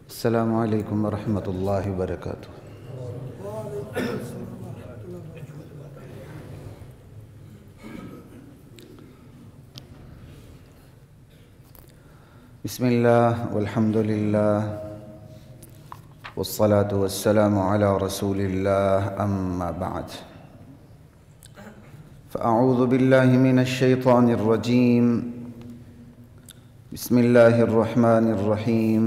السلام علیکم ورحمۃ اللہ وبرکاتہ۔ بسم اللہ والحمد للہ والصلاة والسلام علی رسول اللہ، اما بعد فاعوذ باللہ من الشیطان الرجیم، بسم اللہ الرحمن الرحیم۔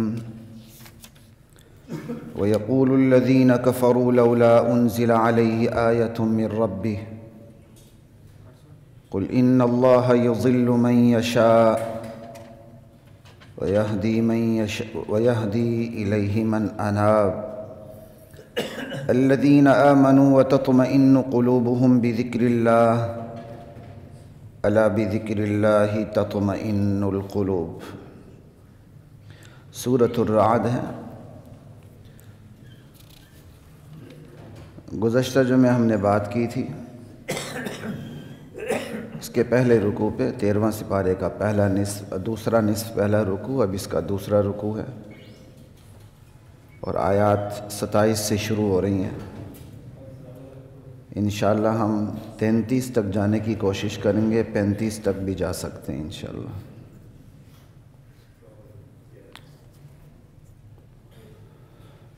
وَيَقُولُ الَّذِينَ كَفَرُوا لَوْلَا أُنزِلَ عَلَيْهِ آيَةٌ مِّن رَّبِّهِ قُلْ إِنَّ اللَّهَ يُضِلُّ مَن يَشَاءُ وَيَهْدِي إِلَيْهِ مَنْ أَنَابَ الَّذِينَ آمَنُوا وَتَطْمَئِنُّ قُلُوبُهُم بِذِكْرِ اللَّهِ أَلَا بِذِكْرِ اللَّهِ تَطْمَئِنُّ الْقُلُوبُ۔ سورۃ الرعد ہے۔ گزشتہ جمعے ہم نے بات کی تھی اس کے پہلے رکوع پہ، 13واں سپارے کا پہلا نصف، دوسرا نصف پہلا رکوع، اب اس کا دوسرا رکوع ہے اور آیات 27 سے شروع ہو رہی ہیں۔ انشاءاللہ ہم 33 تک جانے کی کوشش کریں گے، 35 تک بھی جا سکتے ہیں انشاءاللہ۔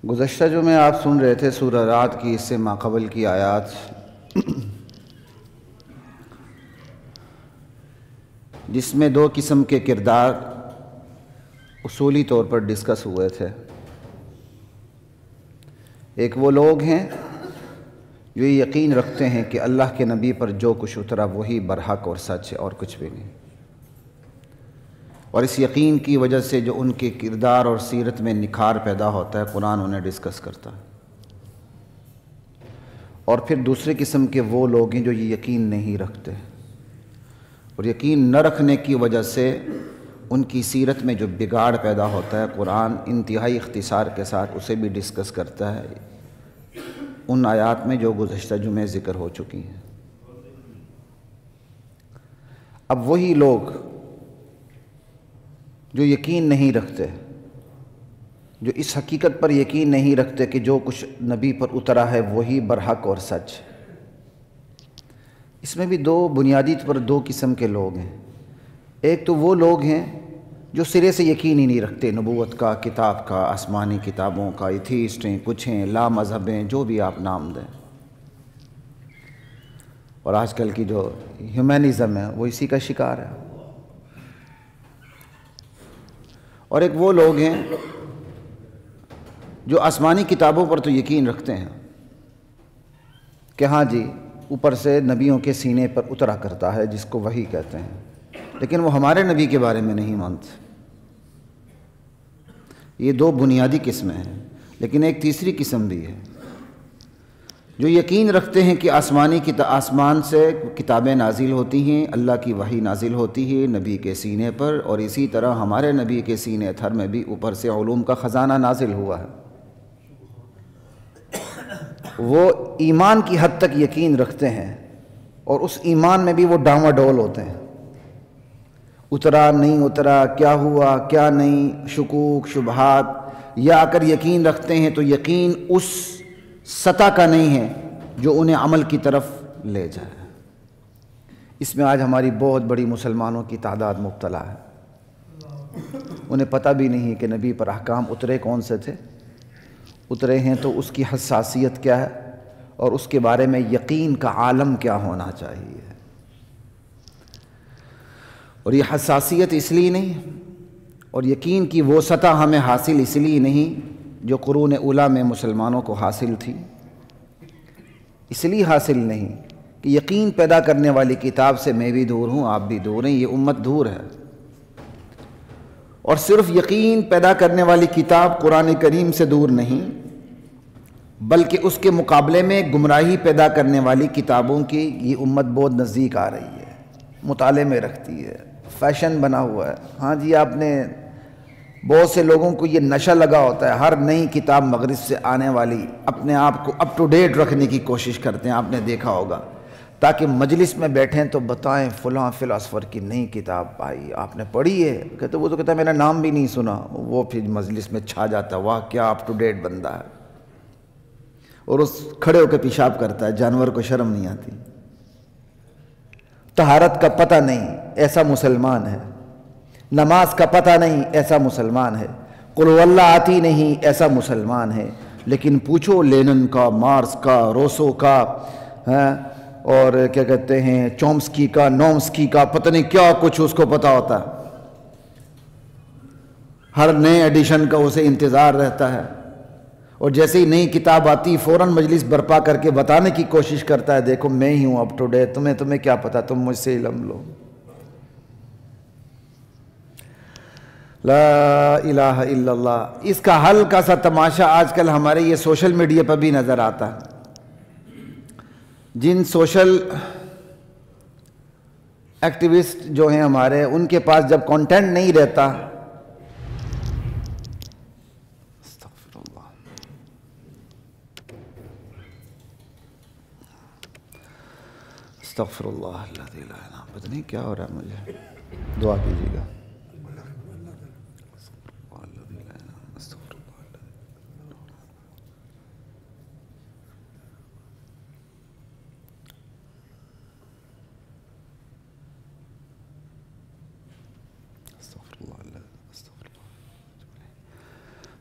گزشتہ جو میں آپ سن رہے تھے سورہ رعد کی، اس سے ماقبل کی آیات، جس میں دو قسم کے کردار اصولی طور پر ڈسکس ہوئے تھے۔ ایک وہ لوگ ہیں جو یہ یقین رکھتے ہیں کہ اللہ کے نبی پر جو کچھ اترا وہی برحق اور سچ ہے اور کچھ بھی نہیں، اور اس یقین کی وجہ سے جو ان کے کردار اور سیرت میں نکھار پیدا ہوتا ہے، قرآن انہیں ڈسکس کرتا ہے۔ اور پھر دوسری قسم کے وہ لوگ ہیں جو یہ یقین نہیں رکھتے، اور یقین نہ رکھنے کی وجہ سے ان کی سیرت میں جو بگاڑ پیدا ہوتا ہے، قرآن انتہائی اختصار کے ساتھ اسے بھی ڈسکس کرتا ہے ان آیات میں جو گزشتہ جمعے ذکر ہو چکی ہیں۔ اب وہی لوگ جو یقین نہیں رکھتے، جو اس حقیقت پر یقین نہیں رکھتے کہ جو کچھ نبی پر اترا ہے وہی برحق اور سچ، اس میں بھی بنیادی طور پر دو قسم کے لوگ ہیں۔ ایک تو وہ لوگ ہیں جو سرے سے یقین ہی نہیں رکھتے، نبوت کا، کتاب کا، آسمانی کتابوں کا، ایتھیسٹ ہیں، کچھ ہیں، لا مذہب ہیں، جو بھی آپ نام دیں، اور آج کل کی جو ہیومنزم ہے وہ اسی کا شکار ہے۔ اور ایک وہ لوگ ہیں جو آسمانی کتابوں پر تو یقین رکھتے ہیں کہ ہاں جی اوپر سے نبیوں کے سینے پر اترا کرتا ہے، جس کو وحی کہتے ہیں، لیکن وہ ہمارے نبی کے بارے میں نہیں مانتے۔ یہ دو بنیادی قسمیں ہیں، لیکن ایک تیسری قسم بھی ہے جو یقین رکھتے ہیں کہ آسمان سے کتابیں نازل ہوتی ہیں، اللہ کی وحی نازل ہوتی ہے نبی کے سینے پر، اور اسی طرح ہمارے نبی کے سینے تھر میں بھی اوپر سے علوم کا خزانہ نازل ہوا ہے۔ وہ ایمان کی حد تک یقین رکھتے ہیں، اور اس ایمان میں بھی وہ ڈاواڈول ہوتے ہیں، اترا نہیں اترا، کیا ہوا کیا نہیں، شکوک شبہات، یا اگر یقین رکھتے ہیں تو یقین اس سطح کا نہیں ہے جو انہیں عمل کی طرف لے جائے۔ اس میں آج ہماری بہت بڑی مسلمانوں کی تعداد مبتلا ہے، انہیں پتہ بھی نہیں کہ نبی پر احکام اترے کون سے تھے، اترے ہیں تو اس کی حساسیت کیا ہے، اور اس کے بارے میں یقین کا عالم کیا ہونا چاہیے۔ اور یہ حساسیت اس لیے نہیں، اور یقین کی وہ سطح ہمیں حاصل اس لیے نہیں جو قرون اولیٰ میں مسلمانوں کو حاصل تھی، اس لیے حاصل نہیں کہ یقین پیدا کرنے والی کتاب سے میں بھی دور ہوں، آپ بھی دور ہیں، یہ امت دور ہے۔ اور صرف یقین پیدا کرنے والی کتاب قرآن کریم سے دور نہیں، بلکہ اس کے مقابلے میں گمراہی پیدا کرنے والی کتابوں کی یہ امت بہت نزدیک آ رہی ہے، مطالعے میں رکھتی ہے، فیشن بنا ہوا ہے۔ ہاں جی، آپ نے بہت سے لوگوں کو یہ نشہ لگا ہوتا ہے، ہر نئی کتاب مغرب سے آنے والی اپنے آپ کو اپ ٹو ڈیٹ رکھنے کی کوشش کرتے ہیں، آپ نے دیکھا ہوگا۔ تاکہ مجلس میں بیٹھیں تو بتائیں فلاں فلاسفر کی نئی کتاب آئی، آپ نے پڑھی ہے؟ کہتے وہ تو کہتا ہے میرا نام بھی نہیں سنا، وہ پھر مجلس میں چھا جاتا ہے، واہ کیا اپ ٹو ڈیٹ بندہ ہے، اور اس کھڑے ہو کے پیشاب کرتا ہے، جانور کو شرم نہیں آتی۔ طہارت کا پتہ نہیں، ایسا مسلمان ہے۔ نماز کا پتہ نہیں، ایسا مسلمان ہے۔ قل ہو اللہ آتی نہیں، ایسا مسلمان ہے۔ لیکن پوچھو لینن کا، مارس کا، روسو کا، اور کیا کہتے ہیں چومسکی کا، نومسکی کا، پتہ نہیں کیا کچھ اس کو پتہ ہوتا ہے، ہر نئے ایڈیشن کا اسے انتظار رہتا ہے، اور جیسے ہی نئی کتاب آتی فوراً مجلس برپا کر کے بتانے کی کوشش کرتا ہے، دیکھو میں ہی ہوں اپ ٹو ڈیٹ، تمہیں کیا پتا، تم مجھ سے علم لو۔ لا الہ الا اللہ۔ اس کا ہلکا سا تماشا آج کل ہمارے یہ سوشل میڈیا پر بھی نظر آتا ہے۔ جن سوشل ایکٹیوسٹ جو ہیں ہمارے، ان کے پاس جب کانٹینٹ نہیں رہتا، استغفر اللہ، استغفر اللہ الذی لا الہ، پتہ نہیں کیا ہو رہا ہے، مجھے دعا کیجیے گا۔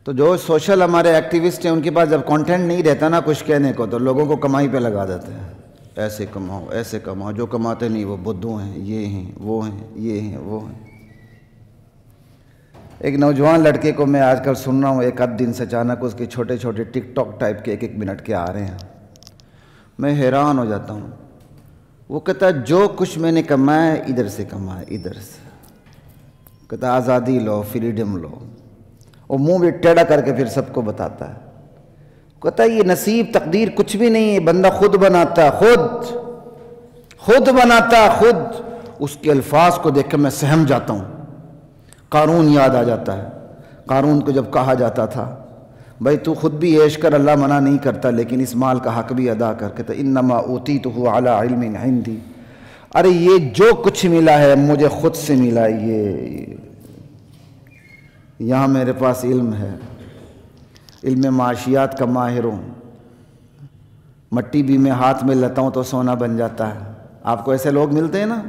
تو جو سوشل ہمارے ایکٹیوسٹ ہیں، ان کے پاس جب کانٹینٹ نہیں رہتا نا کچھ کہنے کو، تو لوگوں کو کمائی پہ لگا دیتے ہیں، ایسے کماؤ ایسے کماؤ، جو کماتے نہیں وہ بدھو ہیں، یہ ہیں وہ ہیں، یہ ہیں وہ ہیں۔ ایک نوجوان لڑکے کو میں آج کل سن رہا ہوں، ایک آدھ دن سے اچانک اس کے چھوٹے چھوٹے ٹک ٹاک ٹائپ کے 1 منٹ کے آ رہے ہیں، میں حیران ہو جاتا ہوں۔ وہ کہتا ہے جو کچھ میں نے کمایا ادھر سے کمایا، ادھر سے، کہتا آزادی لو، فریڈم لو، اور منہ بھی ٹیڑھا کر کے پھر سب کو بتاتا ہے۔ کہتا ہے یہ نصیب تقدیر کچھ بھی نہیں ہے، بندہ خود بناتا ہے، خود بناتا ہے، خود۔ اس کے الفاظ کو دیکھ کے میں سہم جاتا ہوں۔ قارون یاد آ جاتا ہے۔ قارون کو جب کہا جاتا تھا بھائی تو خود بھی عیش کر، اللہ منع نہیں کرتا، لیکن اس مال کا حق بھی ادا کر، کہتا انما اوتیتہ علی علم عندی، ارے یہ جو کچھ ملا ہے مجھے خود سے ملا، یہ یہاں میرے پاس علم ہے، علم معاشیات کا ماہر ہوں، مٹی بھی میں ہاتھ میں لیتا ہوں تو سونا بن جاتا ہے۔ آپ کو ایسے لوگ ملتے ہیں نا،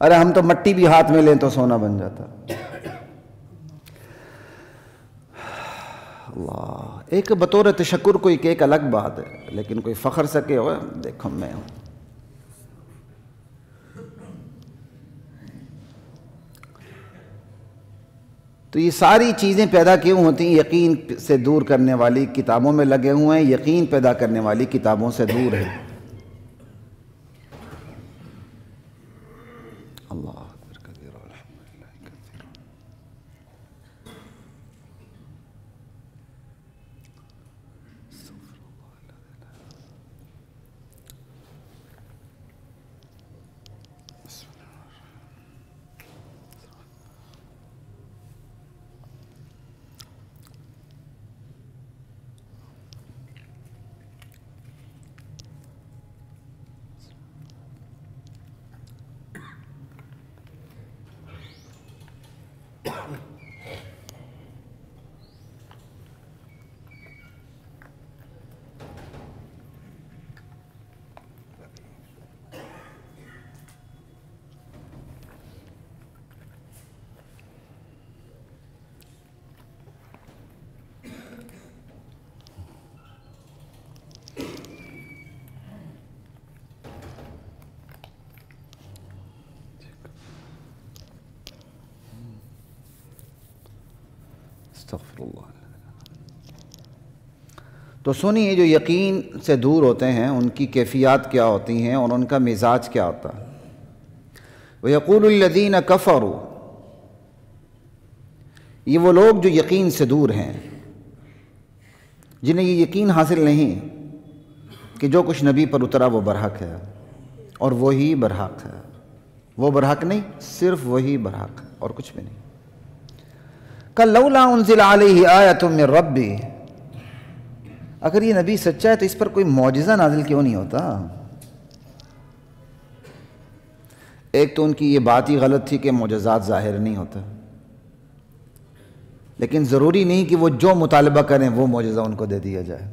ارے ہم تو مٹی بھی ہاتھ میں لیں تو سونا بن جاتا۔ اللہ، ایک بطور تشکر کوئی ایک الگ بات ہے، لیکن کوئی فخر سکے ہو دیکھو میں ہوں۔ تو یہ ساری چیزیں پیدا کیوں ہوتی ہیں؟ یقین سے دور کرنے والی کتابوں میں لگے ہوئے ہیں، یقین پیدا کرنے والی کتابوں سے دور ہیں۔ اللہ اکبر کبیرا الحمدللہ کثیرا۔ استغفر اللہ۔ تو سنیے، جو یقین سے دور ہوتے ہیں ان کی کیفیات کیا ہوتی ہیں اور ان کا مزاج کیا ہوتا ہے۔ وَيَقُولُ الَّذِينَ كَفَرُوا، یہ وہ لوگ جو یقین سے دور ہیں، جنہیں یہ یقین حاصل نہیں کہ جو کچھ نبی پر اترا وہ برحق ہے، اور وہی برحق ہے، وہ برحق نہیں، صرف وہی برحق ہے اور کچھ بھی نہیں۔ کہ لولا انزل علیہ آیۃ من ربی، اگر یہ نبی سچا ہے تو اس پر کوئی معجزہ نازل کیوں نہیں ہوتا؟ ایک تو ان کی یہ بات ہی غلط تھی کہ معجزات ظاہر نہیں ہوتا، لیکن ضروری نہیں کہ وہ جو مطالبہ کریں وہ معجزہ ان کو دے دیا جائے۔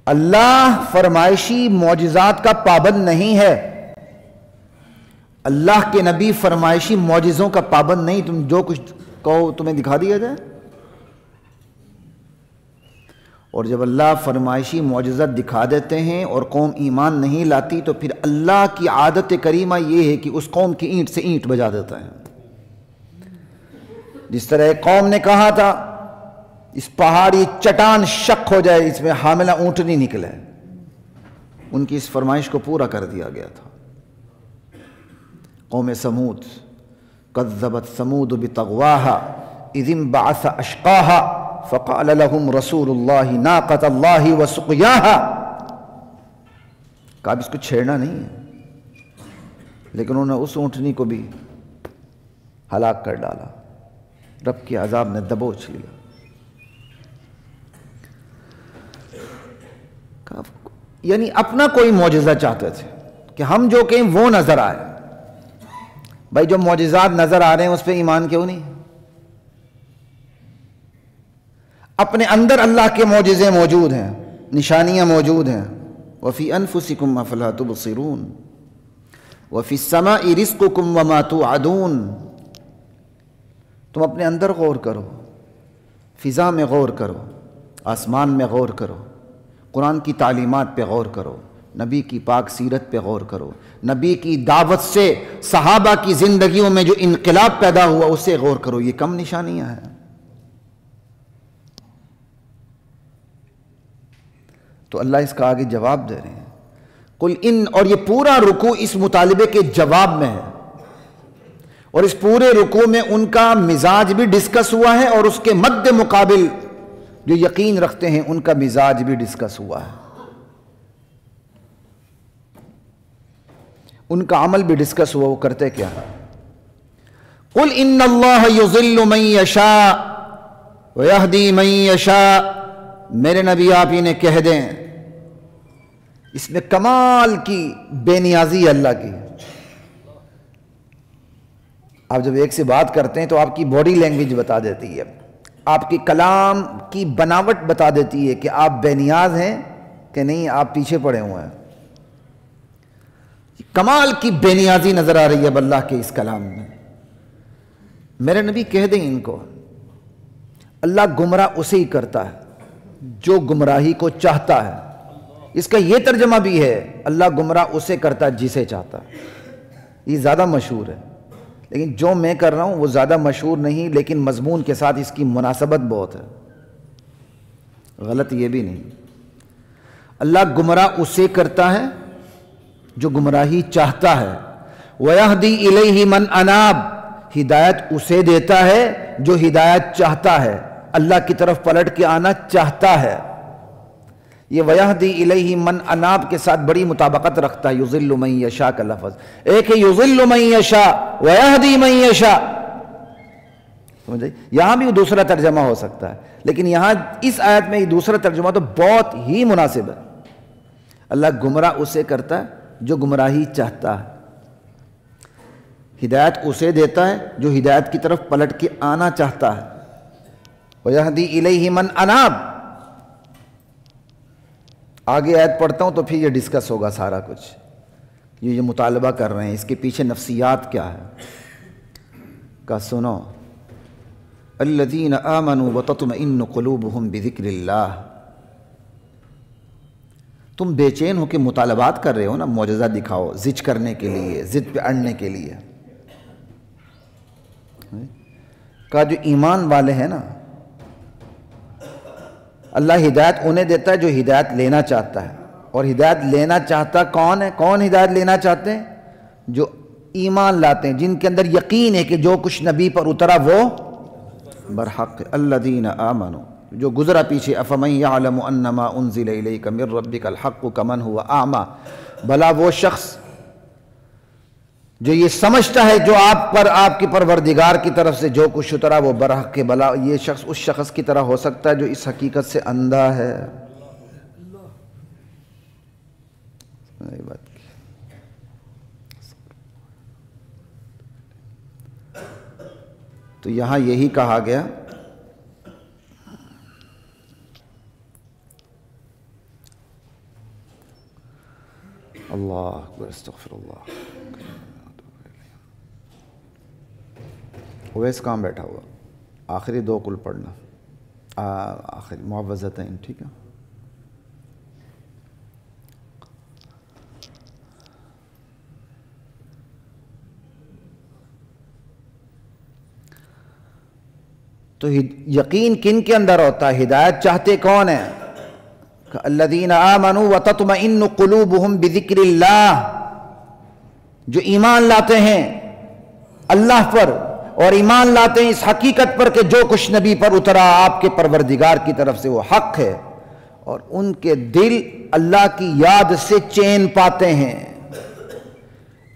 اللہ فرمائشی معجزات کا پابند نہیں ہے، اللہ کے نبی فرمائشی معجزوں کا پابند نہیں، تم جو کچھ کہو تمہیں دکھا دیا جائے۔ اور جب اللہ فرمائشی معجزہ دکھا دیتے ہیں اور قوم ایمان نہیں لاتی تو پھر اللہ کی عادت کریمہ یہ ہے کہ اس قوم کی اینٹ سے اینٹ بجا دیتا ہے۔ جس طرح ایک قوم نے کہا تھا اس پہاڑی چٹان شق ہو جائے، اس میں حاملہ اونٹنی نکلے، ان کی اس فرمائش کو پورا کر دیا گیا تھا۔ قوم سمود، کذبت سمود بطغواها اذ انبعث اشقاها فقال لهم رسول اللہ ناقۃ اللہ وسقیاها، کہا اب اس کو چھیڑنا نہیں ہے، لیکن انہوں نے اس اونٹنی کو بھی ہلاک کر ڈالا، رب کے عذاب نے دبوچ لیا۔ یعنی اپنا کوئی معجزہ چاہتے تھے کہ ہم جو کہیں وہ نظر آئے۔ بھائی جو معجزات نظر آ رہے ہیں اس پہ ایمان کیوں نہیں؟ اپنے اندر اللہ کے معجزے موجود ہیں، نشانیاں موجود ہیں۔ وَفِي أَنفُسِكُمْ أَفَلَا تُبْصِرُونَ وَفِي السَّمَاءِ رِزْقُكُمْ وَمَا تُوعَدُونَ، تم اپنے اندر غور کرو، فضا میں غور کرو، آسمان میں غور کرو، قرآن کی تعلیمات پہ غور کرو، نبی کی پاک سیرت پہ غور کرو، نبی کی دعوت سے صحابہ کی زندگیوں میں جو انقلاب پیدا ہوا اس سے غور کرو، یہ کم نشانیاں ہیں؟ تو اللہ اس کا آگے جواب دے رہے ہیں، قل ان، اور یہ پورا رکوع اس مطالبے کے جواب میں ہے، اور اس پورے رکوع میں ان کا مزاج بھی ڈسکس ہوا ہے اور اس کے مد مقابل جو یقین رکھتے ہیں ان کا مزاج بھی ڈسکس ہوا ہے، ان کا عمل بھی ڈسکس ہوا، وہ کرتے کیا ہے۔ قل ان اللہ یضل من یشاء ویہدی من یشاء، میرے نبی آپ انہیں کہہ دیں، اس میں کمال کی بے نیازی ہے اللہ کی۔ آپ جب ایک سے بات کرتے ہیں تو آپ کی باڈی لینگویج بتا دیتی ہے، آپ کے کلام کی بناوٹ بتا دیتی ہے کہ آپ بے نیاز ہیں کہ نہیں، آپ پیچھے پڑے ہوئے ہیں۔ کمال کی بے نیازی نظر آ رہی ہے اب اللہ کے اس کلام میں۔ میرے نبی کہہ دیں ان کو، اللہ گمراہ اسے ہی کرتا ہے جو گمراہی کو چاہتا ہے۔ اس کا یہ ترجمہ بھی ہے، اللہ گمراہ اسے کرتا ہے جسے چاہتا ہے۔ یہ زیادہ مشہور ہے، لیکن جو میں کر رہا ہوں وہ زیادہ مشہور نہیں، لیکن مضمون کے ساتھ اس کی مناسبت بہت ہے، غلط یہ بھی نہیں۔ اللہ گمراہ اسے کرتا ہے جو گمراہی چاہتا ہے، وَيَهْدِي إِلَيْهِ مَنْ أَنَابَ، ہدایت اسے دیتا ہے جو ہدایت چاہتا ہے، اللہ کی طرف پلٹ کے آنا چاہتا ہے۔ یہ وَيَهْدِي إِلَيْهِ مَنْ أَنَابَ کے ساتھ بڑی مطابقت رکھتا ہے يُضِلُّ مَن يَشَاء کا لفظ، ایک ہے يُضِلُّ مَن يَشَاء وَيَهْدِي مَن يَشَاء، سمجھے؟ یہاں بھی دوسرا ترجمہ ہو سکتا ہے، لیکن یہاں اس آیت میں یہ دوسرا ترجمہ تو بہت ہی مناسب ہے۔ اللہ گمراہ اسے کرتا ہے جو گمراہی چاہتا ہے، ہدایت اسے دیتا ہے جو ہدایت کی طرف پلٹ کے آنا چاہتا ہے۔ وَيَهْدِي إِلَيْهِ مَنْ أَنَابَ، آگے آیت پڑھتا ہوں تو پھر یہ ڈسکس ہوگا سارا کچھ، یہ مطالبہ کر رہے ہیں اس کے پیچھے نفسیات کیا ہے۔ کہا سنو، الَّذِينَ آمَنُوا وَتَطْمَئِنُّ قُلُوبُهُمْ بِذِكْرِ اللَّهِ، تم بے چین ہو کے مطالبات کر رہے ہو نا، معجزہ دکھاؤ، زج کرنے کے لیے، ضد پہ اڑنے کے لیے۔ کہا جو ایمان والے ہیں نا، اللہ ہدایت انہیں دیتا ہے جو ہدایت لینا چاہتا ہے، اور ہدایت لینا چاہتا کون ہے؟ کون ہدایت لینا چاہتے ہیں؟ جو ایمان لاتے ہیں، جن کے اندر یقین ہے کہ جو کچھ نبی پر اترا وہ برحق ہے۔ الذین آمنوا، جو گزرا پیچھے، افمن یعلم انما انزل الیک من ربک الحق کمن هو اعمی، بھلا وہ شخص جو یہ سمجھتا ہے جو آپ پر آپ کے پروردگار کی طرف سے جو کچھ اترا وہ برحق ہے، بھلا یہ شخص اس شخص کی طرح ہو سکتا ہے جو اس حقیقت سے اندھا ہے؟ تو یہاں یہی کہا گیا اللہ اکبر استغفر اللہ. اویس کہاں بیٹھا ہوا؟ آخری دو کل پڑھنا، آخری معوذتین، ٹھیک ہے. تو یقین کن کے اندر ہوتا ہے؟ ہدایت چاہتے کون ہیں؟ الذین آمنوا وتطمئن قلوبہم بذکر اللہ، جو ایمان لاتے ہیں اللہ پر اور ایمان لاتے ہیں اس حقیقت پر کہ جو کچھ نبی پر اترا آپ کے پروردگار کی طرف سے وہ حق ہے، اور ان کے دل اللہ کی یاد سے چین پاتے ہیں،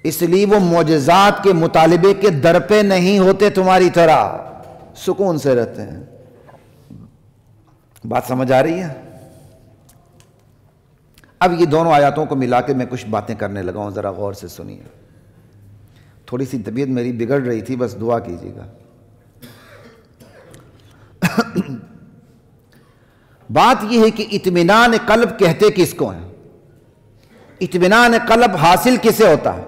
اس لیے وہ معجزات کے مطالبے کے در پہ نہیں ہوتے، تمہاری طرح سکون سے رہتے ہیں. بات سمجھ آ رہی ہے؟ اب یہ دونوں آیاتوں کو ملا کے میں کچھ باتیں کرنے لگا ہوں، ذرا غور سے سنیے. تھوڑی سی طبیعت میری بگڑ رہی تھی، بس دعا کیجیے گا. بات یہ ہے کہ اطمینان قلب کہتے کس کو ہیں؟ اطمینان قلب حاصل کسے ہوتا ہے؟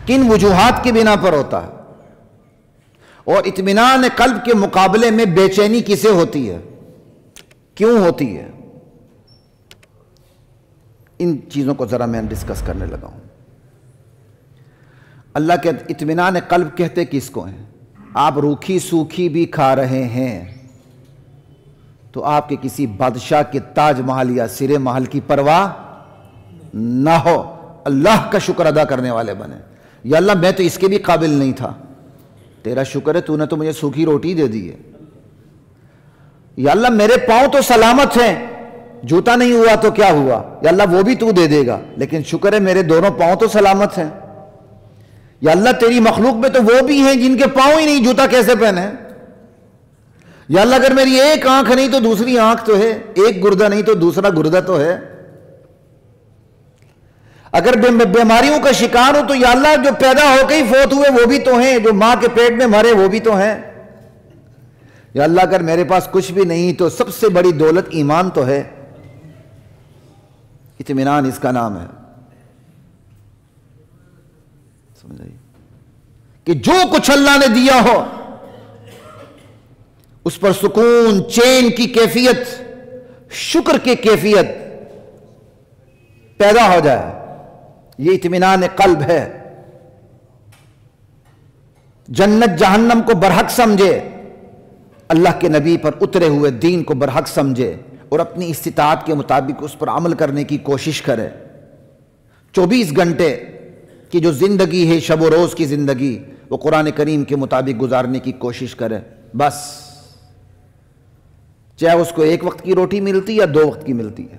کن وجوہات کی بنا پر ہوتا ہے؟ اور اطمینان قلب کے مقابلے میں بے چینی کسے ہوتی ہے؟ کیوں ہوتی ہے؟ ان چیزوں کو ذرا میں ڈسکس کرنے لگا ہوں. اللہ کے اطمینان قلب کہتے کس کو ہیں؟ آپ روکھی سوکھی بھی کھا رہے ہیں تو آپ کے کسی بادشاہ کے تاج محل یا سرے محل کی پرواہ نہ ہو، اللہ کا شکر ادا کرنے والے بنے. یا اللہ میں تو اس کے بھی قابل نہیں تھا، تیرا شکر ہے تو نے تو مجھے سوکھی روٹی دے دی ہے. یا اللہ میرے پاؤں تو سلامت ہیں، جوتا نہیں ہوا تو کیا ہوا، یا اللہ وہ بھی تو دے دے گا، لیکن شکر ہے میرے دونوں پاؤں تو سلامت ہیں. یا اللہ تیری مخلوق میں تو وہ بھی ہیں جن کے پاؤں ہی نہیں، جوتا کیسے پہنے. یا اللہ اگر میری ایک آنکھ نہیں تو دوسری آنکھ تو ہے، ایک گردہ نہیں تو دوسرا گردہ تو ہے. اگر بیماریوں کا شکار ہو تو یا اللہ جو پیدا ہو کے ہی فوت ہوئے وہ بھی تو ہیں، جو ماں کے پیٹ میں مرے وہ بھی تو ہیں. یا اللہ اگر میرے پاس کچھ بھی نہیں تو سب سے بڑی دولت ایمان تو ہے. اطمینان اس کا نام ہے. سمجھ آئی؟ کہ جو کچھ اللہ نے دیا ہو اس پر سکون، چین کی کیفیت، شکر کی کیفیت پیدا ہو جائے، یہ اطمینان قلب ہے. جنت جہنم کو برحق سمجھے، اللہ کے نبی پر اترے ہوئے دین کو برحق سمجھے اور اپنی استطاعت کے مطابق اس پر عمل کرنے کی کوشش کرے. 24 گھنٹے کی جو زندگی ہے، شب و روز کی زندگی، وہ قرآن کریم کے مطابق گزارنے کی کوشش کرے. بس چاہے اس کو ایک وقت کی روٹی ملتی یا 2 وقت کی ملتی ہے،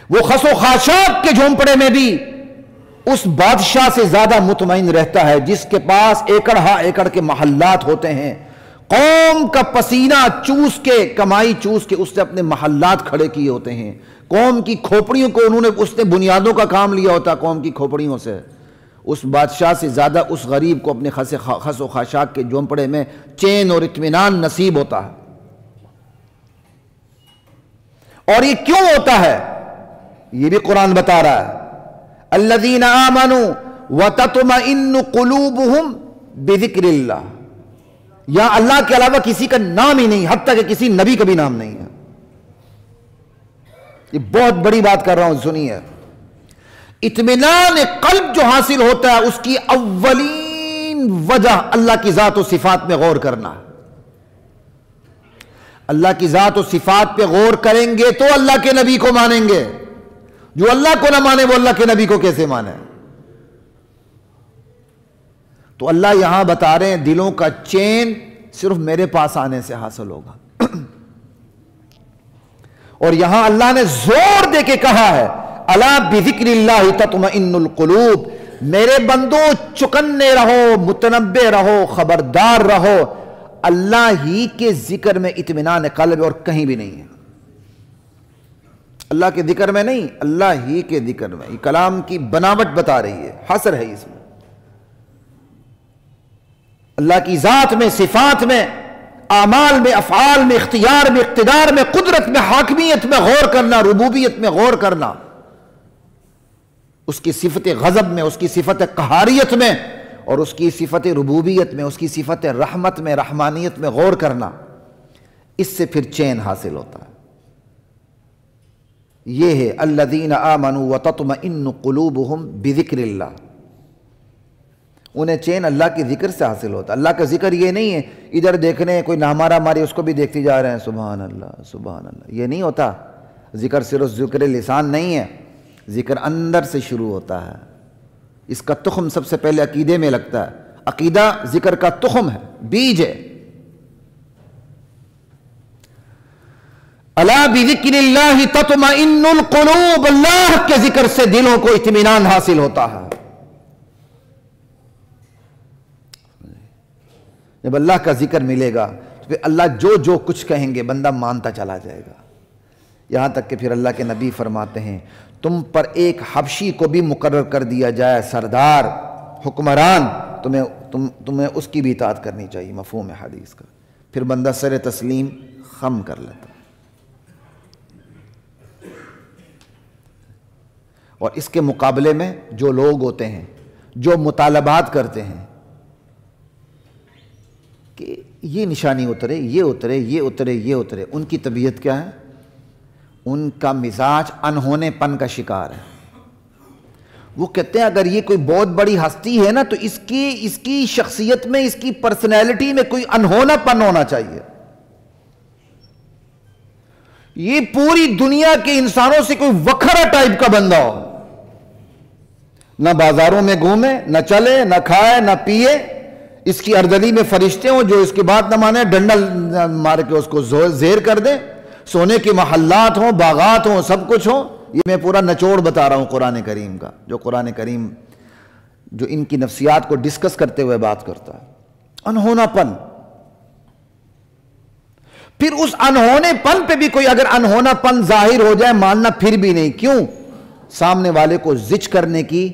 وہ خس و خاشاک کے جھونپڑے میں بھی اس بادشاہ سے زیادہ مطمئن رہتا ہے جس کے پاس ایکڑ ہا ایکڑ کے محلات ہوتے ہیں. قوم کا پسینہ چوس کے، کمائی چوس کے اس نے اپنے محلات کھڑے کیے ہوتے ہیں. قوم کی کھوپڑیوں کو اس نے بنیادوں کا کام لیا ہوتا ہے. قوم کی کھوپڑیوں سے اس بادشاہ سے زیادہ اس غریب کو اپنے خس و خاشاک کے جھونپڑے میں چین اور اطمینان نصیب ہوتا ہے. اور یہ کیوں ہوتا ہے یہ بھی قرآن بتا رہا ہے. الذین آمنوا وتطمئن قلوبہم بذکر اللہ. یا اللہ کے علاوہ کسی کا نام ہی نہیں، حتیٰ کہ کسی نبی کا بھی نام نہیں ہے. یہ بہت بڑی بات کر رہا ہوں، سنیے. اطمینان قلب جو حاصل ہوتا ہے اس کی اولین وجہ اللہ کی ذات و صفات میں غور کرنا. اللہ کی ذات و صفات پہ غور کریں گے تو اللہ کے نبی کو مانیں گے. جو اللہ کو نہ مانے وہ اللہ کے نبی کو کیسے مانے؟ تو اللہ یہاں بتا رہے ہیں دلوں کا چین صرف میرے پاس آنے سے حاصل ہوگا. اور یہاں اللہ نے زور دے کے کہا ہے الا بذکر اللہ تطمئن القلوب. میرے بندو چکنے رہو، متنبہ رہو، خبردار رہو، اللہ ہی کے ذکر میں اطمینان قلب اور کہیں بھی نہیں ہے. اللہ کے ذکر میں نہیں، اللہ ہی کے ذکر میں. یہ کلام کی بناوٹ بتا رہی ہے، حصر ہے اس میں. اللہ کی ذات میں، صفات میں، اعمال میں، افعال میں، اختیار میں، اقتدار میں، قدرت میں، حاکمیت میں غور کرنا، ربوبیت میں غور کرنا، اس کی صفت غضب میں، اس کی صفت قہاریت میں، اور اس کی صفت ربوبیت میں، اس کی صفت رحمت میں، رحمانیت میں غور کرنا، اس سے پھر چین حاصل ہوتا ہے۔ یہ ہے الذین آمنوا وتطمئن قلوبہم بذکر اللہ، انہیں چین اللہ کے ذکر سے حاصل ہوتا ہے۔ اللہ کا ذکر یہ نہیں ہے ادھر دیکھنے کوئی نہ ہمارا ہماری اس کو بھی دیکھتے جا رہے ہیں سبحان اللہ سبحان اللہ، یہ نہیں ہوتا۔ ذکر صرف ذکر لسان نہیں ہے، ذکر اندر سے شروع ہوتا ہے۔ اس کا تخم سب سے پہلے عقیدے میں لگتا ہے، عقیدہ ذکر کا تخم ہے، بیج ہے۔ الا بذکر اللہ تطمئن القلوب، اللہ کے ذکر سے دلوں کو اطمینان حاصل ہوتا ہے۔ جب اللہ کا ذکر ملے گا تو پھر اللہ جو جو کچھ کہیں گے بندہ مانتا چلا جائے گا، یہاں تک کہ پھر اللہ کے نبی فرماتے ہیں تم پر ایک حبشی کو بھی مقرر کر دیا جائے سردار، حکمران، تمہیں اس کی بھی اطاعت کرنی چاہیے، مفہوم ہے حدیث کا۔ پھر بندہ سر تسلیم خم کر لیتا۔ اور اس کے مقابلے میں جو لوگ ہوتے ہیں جو مطالبات کرتے ہیں کہ یہ نشانی اترے، یہ اترے، یہ اترے، یہ اترے، ان کی طبیعت کیا ہے؟ ان کا مزاج انہونے پن کا شکار ہے۔ وہ کہتے ہیں اگر یہ کوئی بہت بڑی ہستی ہے نا تو اس کی شخصیت میں، اس کی پرسنالٹی میں کوئی انہونا پن ہونا چاہیے۔ یہ پوری دنیا کے انسانوں سے کوئی وکھرا ٹائپ کا بندہ ہو، نہ بازاروں میں گھومے، نہ چلے، نہ کھائے، نہ پیے، اس کی اردلی میں فرشتے ہوں جو اس کی بات نہ مانے، ڈنڈا مار کے اس کو زیر کر دیں، سونے کے محلات ہوں، باغات ہوں، سب کچھ ہوں۔ یہ میں پورا نچوڑ بتا رہا ہوں قرآن کریم کا، جو قرآن کریم جو ان کی نفسیات کو ڈسکس کرتے ہوئے بات کرتا ہے۔ انہونا پن، پھر اس انہونے پن پہ بھی کوئی اگر انہونا پن ظاہر ہو جائے ماننا پھر بھی نہیں، کیوں؟ سامنے والے کو زج کرنے کی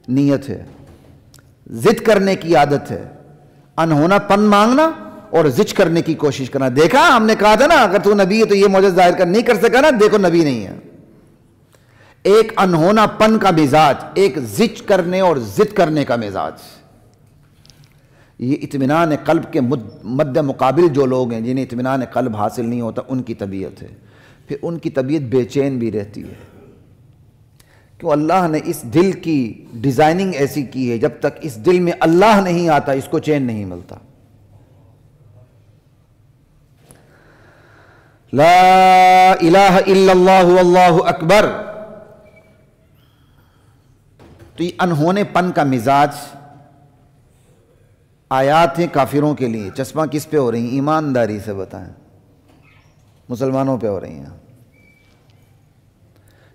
نیت ہے، ضد کرنے کی عادت ہے، انہونا پن مانگنا اور زج کرنے کی کوشش کرنا۔ دیکھا ہم نے کہا تھا نا اگر تو نبی ہے تو یہ معجزہ ظاہر کر نہیں کر سکا نا، دیکھو نبی نہیں ہے۔ ایک انہونا پن کا مزاج، ایک زج کرنے اور ضد کرنے کا مزاج، یہ اطمینان قلب کے مد مقابل جو لوگ ہیں جنہیں اطمینان قلب حاصل نہیں ہوتا ان کی طبیعت ہے۔ پھر ان کی طبیعت بے چین بھی رہتی ہے، کیوں؟ اللہ نے اس دل کی ڈیزائننگ ایسی کی ہے جب تک اس دل میں اللہ نہیں آتا اس کو چین نہیں ملتا۔ لا الہ الا اللہ واللہ اکبر، تو یہ انہونے پن کا مزاج آیات ہیں کافروں کے لیے۔ چشمہ کس پہ ہو رہی ہیں؟ ایمانداری سے بتائیں، مسلمانوں پہ ہو رہی ہیں۔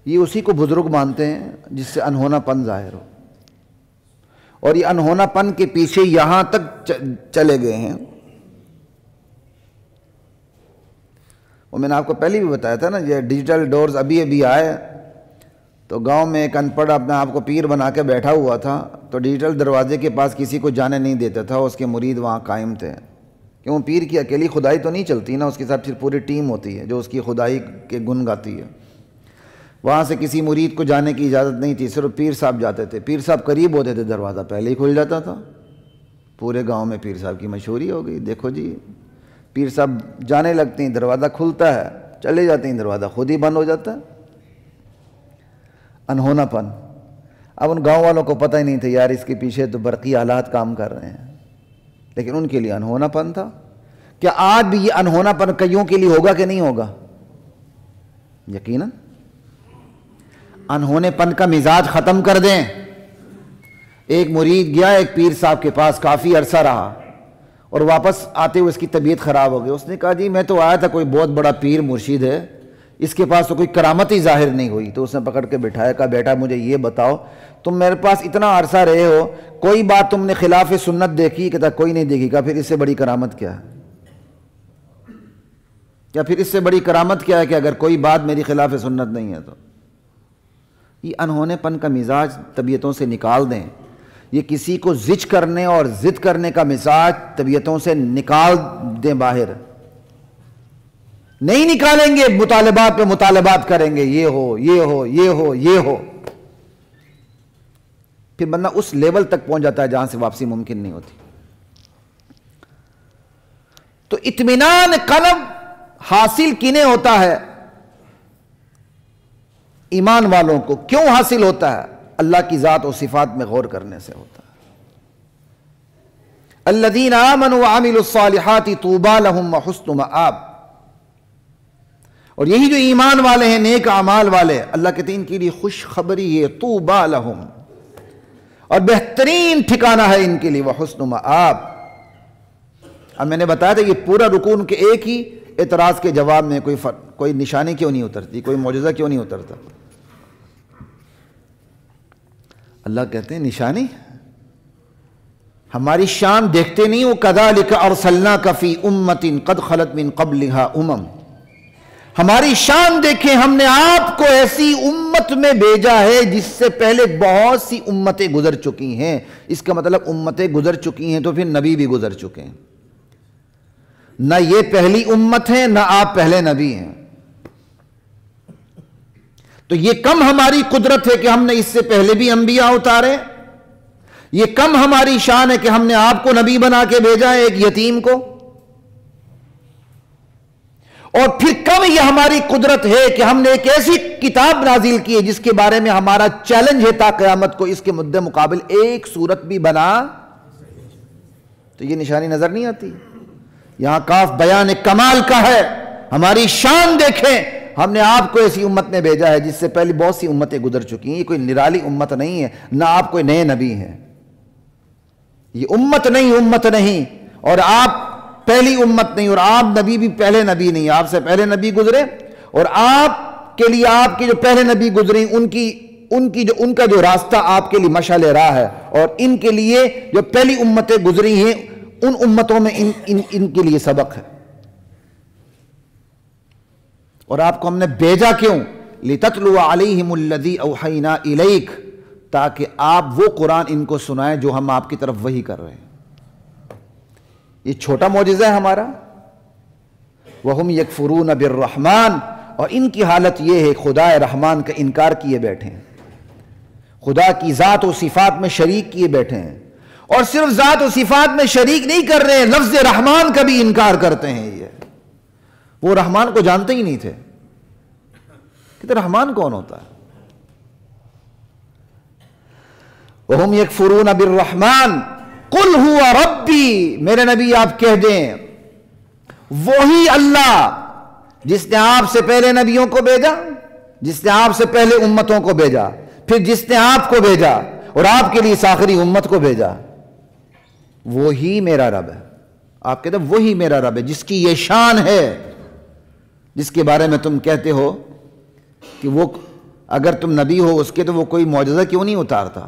یہ اسی کو بزرگ مانتے ہیں جس سے انہونا پن ظاہر ہو، اور یہ انہونا پن کے پیچھے یہاں تک چلے گئے ہیں۔ اور میں نے آپ کو پہلے بھی بتایا تھا نا، یہ ڈیجیٹل ڈورز ابھی آئے تو گاؤں میں ایک ان پڑھ اپنے آپ کو پیر بنا کے بیٹھا ہوا تھا، تو ڈیجیٹل دروازے کے پاس کسی کو جانے نہیں دیتا تھا، اس کے مرید وہاں قائم تھے، کیوں؟ پیر کی اکیلی خدائی تو نہیں چلتی نا، اس کے ساتھ پھر پوری ٹیم ہوتی ہے جو اس کی خدائی کے گن گاتی ہے۔ وہاں سے کسی مرید کو جانے کی اجازت نہیں تھی، صرف پیر صاحب جاتے تھے۔ پیر صاحب قریب ہوتے تھے دروازہ پہلے ہی کھل جاتا تھا، پورے گاؤں میں پیر صاحب کی مشہوری ہو گئی، دیکھو جی پیر صاحب جانے لگتے ہیں دروازہ کھلتا ہے، چلے جاتے ہیں دروازہ خود ہی بند ہو جاتا ہے۔ انہونا پن، اب ان گاؤں والوں کو پتہ ہی نہیں تھا یار اس کے پیچھے تو برقی آلات کام کر رہے ہیں، لیکن ان کے لیے انہونا پن تھا۔ کیا آج بھی یہ انہونا پن کئیوں کے لیے ہوگا کہ نہیں ہوگا؟ یقیناً انہونے پن کا مزاج ختم کر دیں۔ ایک مرید گیا ایک پیر صاحب کے پاس، کافی عرصہ رہا اور واپس آتے ہوئے اس کی طبیعت خراب ہو گئی۔ اس نے کہا جی میں تو آیا تھا کوئی بہت بڑا پیر مرشد ہے، اس کے پاس تو کوئی کرامت ہی ظاہر نہیں ہوئی۔ تو اس نے پکڑ کے بٹھایا، کہا بیٹا مجھے یہ بتاؤ تم میرے پاس اتنا عرصہ رہے ہو، کوئی بات تم نے خلاف سنت دیکھی؟ کہتا کوئی نہیں دیکھی۔ کہا پھر اس سے بڑی کرامت کیا ہے؟ کیا پھر اس سے بڑی کرامت کیا ہے کہ اگر کوئی بات میری خلاف سنت نہیں ہے تو؟ یہ انہونے پن کا مزاج طبیعتوں سے نکال دیں۔ یہ کسی کو زج کرنے اور ضد کرنے کا مزاج طبیعتوں سے نکال دیں باہر. نہیں نکالیں گے، مطالبات پہ مطالبات کریں گے، یہ ہو یہ ہو یہ ہو یہ ہو. پھر بندہ اس لیول تک پہنچ جاتا ہے جہاں سے واپسی ممکن نہیں ہوتی. تو اطمینان قلب حاصل کنے ہوتا ہے؟ ایمان والوں کو. کیوں حاصل ہوتا ہے؟ اللہ کی ذات و صفات میں غور کرنے سے ہوتا ہے. الذین آمنوا وعملوا الصالحات طوبی لہم وحسن مآب. اور یہی جو ایمان والے ہیں، نیک اعمال والے، اللہ کہتے ہیں ان کے لیے خوشخبری ہے، طوبی لہم، اور بہترین ٹھکانہ ہے ان کے لیے، وحسن مآب. اب میں نے بتایا تھا یہ پورا رکوع کے ایک ہی اعتراض کے جواب میں کوئی نشانی کیوں نہیں اترتی، کوئی معجزہ کیوں نہیں اترتا. اللہ کہتے ہیں نشانی ہماری شان دیکھتے نہیں ہو. کذالک ارسلناک فی امۃ قد خلت من قبلھا امم. ہماری شان دیکھیں، ہم نے آپ کو ایسی امت میں بھیجا ہے جس سے پہلے بہت سی امتیں گزر چکی ہیں. اس کا مطلب امتیں گزر چکی ہیں تو پھر نبی بھی گزر چکے ہیں. نہ یہ پہلی امت ہے، نہ آپ پہلے نبی ہیں. تو یہ کم ہماری قدرت ہے کہ ہم نے اس سے پہلے بھی انبیاء اتارے. یہ کم ہماری شان ہے کہ ہم نے آپ کو نبی بنا کے بھیجا ہے، ایک یتیم کو. اور پھر کم یہ ہماری قدرت ہے کہ ہم نے ایک ایسی کتاب نازل کی ہے جس کے بارے میں ہمارا چیلنج ہے تا قیامت کو اس کے مدِ مقابل ایک صورت بھی بنا. تو یہ نشانی نظر نہیں آتی؟ یہاں کاف بیان کمال کا ہے. ہماری شان دیکھیں، ہم نے آپ کو ایسی امت میں بھیجا ہے جس سے پہلے بہت سی امتیں گزر چکی ہیں. یہ کوئی نرالی امت نہیں ہے، نہ آپ کوئی نئے نبی ہیں. یہ امت نہیں، اور آپ پہلی امت نہیں، اور آپ نبی بھی پہلے نبی نہیں. آپ سے پہلے نبی گزرے، اور آپ کے لیے آپ کے جو پہلے نبی گزرے ان کا جو راستہ آپ کے لیے مشعل راہ ہے، اور ان کے لیے جو پہلی امتیں گزری ہیں ان امتوں میں ان کے لیے سبق ہے. اور آپ کو ہم نے بھیجا کیوں؟ لِتَتْلُوَ عَلَيْهِمُ الَّذِي أَوْحَيْنَا إِلَيْكَ، تاکہ آپ وہ قرآن ان کو سنائیں جو ہم آپ کی طرف وحی کر رہے ہیں. یہ چھوٹا معجزہ ہے ہمارا. وَهُمْ يَكْفُرُونَ بِالرَّحْمَنِ، اور ان کی حالت یہ ہے خدا رحمان کا انکار کیے بیٹھے ہیں، خدا کی ذات و صفات میں شریک کیے بیٹھے ہیں. اور صرف ذات و صفات میں شریک نہیں کر رہے ہیں، لفظ رحمان کا بھی انکار کرتے ہیں. یہ وہ رحمان کو جانتے ہی نہیں تھے. کہتے رحمان کون ہوتا ہے؟ وَهُمْ يَكْفُرُونَ بِالرَّحْمَنِ قُلْ هُوَ رَبِّي، میرے نبی آپ کہہ دیں وہی اللہ جس نے آپ سے پہلے نبیوں کو بھیجا، جس نے آپ سے پہلے امتوں کو بھیجا، پھر جس نے آپ کو بھیجا اور آپ کے لیے اس آخری امت کو بھیجا، وہی میرا رب ہے. آپ کہتے ہیں وہی میرا رب ہے جس کی یہ شان ہے، جس کے بارے میں تم کہتے ہو کہ وہ اگر تم نبی ہو اس کے تو وہ کوئی معجزہ کیوں نہیں اتارتا.